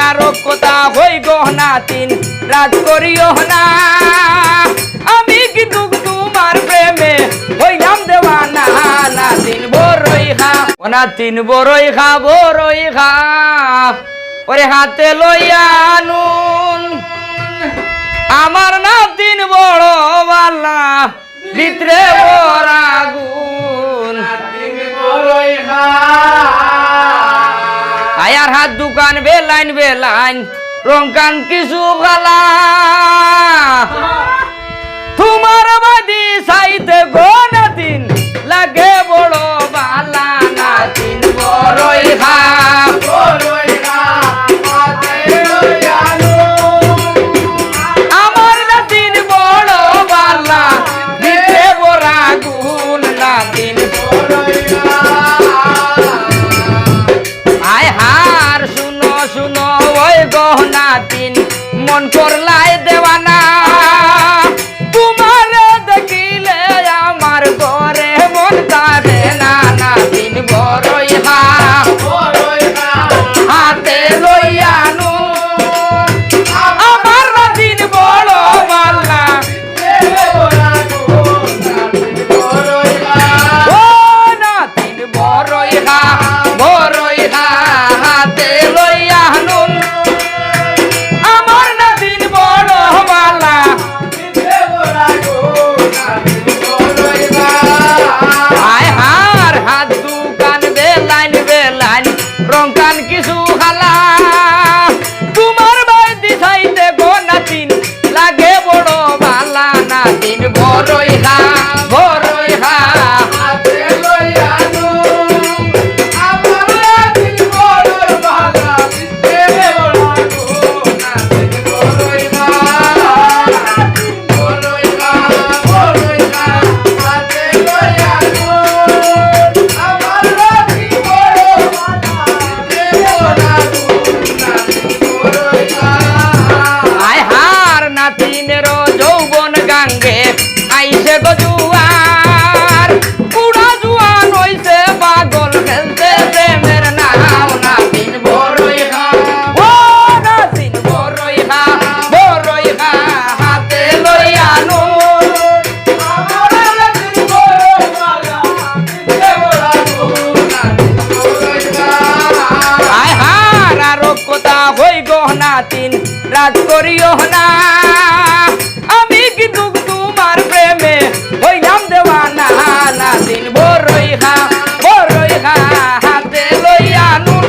আরো কথা হই গহনা তিন রাত করিও না আমি কিন্তু তোমার প্রেমে হইলাম দেওয়ানা না তিন বড়ই খা ওনা তিন বড়ই খা বড়ই খা ওরে হাতে লইয়া নুন আমার না তিন বড় বালা ভিতরে বড় আগুন আয়ার হাত দোকান বেলাইন রংকান কিছু গালা তোমার বাদি সাইতে গোনা দিন লাগে বড় বালা না দিন বড়ই খা আমার না দিন বড় বালা দিতে বড় আগুন না দিন আয় হার শুনো শুনো ওই গহনা দিন মন করলাই দেওয়ানা তোমার দেখিলে আমার ঘরে মন যাবে না না দিন বড়ই খা হাতে লইয়া নুন আমার না দিন বড় বালা ও না দিন বড়ই খা বড়ই খা হাতে লইয়া নুন আমার না দিন বড় বালা আয় হার হাত দোকান বেলাইন রংকান কিছু খালা তোমার বাই দিছাইতে গো নাতিন লাগে বড় বালা না দিন বড়ই খা বড়ই খা আয় হার নাতিনেরও যৌবন গাঙ্গে আইসে গো জুয়ার পুরা জুয়ান হইছে পাগল খেলতে প্রেমের নাম নাতিন বড়ই খা ও নাতিন বড়ই খা বড়ই খা হাতে লইয়া নুন আয় হার আরো কথা হই গহনা তিন রাত করিও না আমি কিন্তু তোমার প্রেমে হইলাম দেওয়ানা না দিন বড়ই খা হাতে লইয়া নুন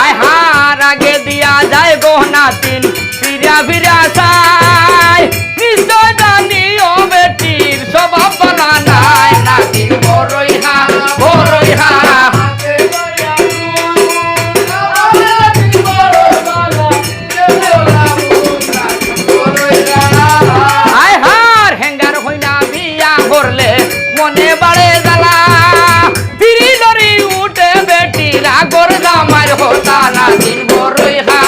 আয় হার আগে দিয়া যায় গহনা তিন ফিরা ফিরা চাই নিশ্চয় জানিও বেটির স্বভাব বলা নাই না দিন বড়ই খা আয় হার হেঙ্গার হইনা বিয়া করলে মনে বাড়ে জ্বালা তিরি লরি উঠে বেটির আগর জামার হতা না দিন বড়ই খা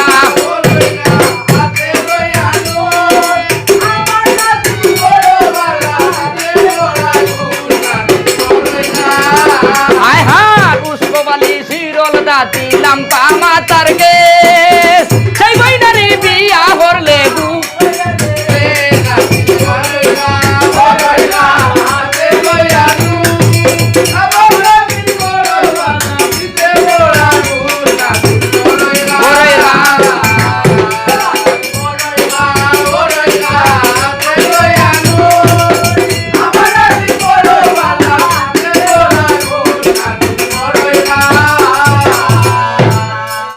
আয় হার পুষ্পবালি শিরল দাতি লাম্পা মাতার গে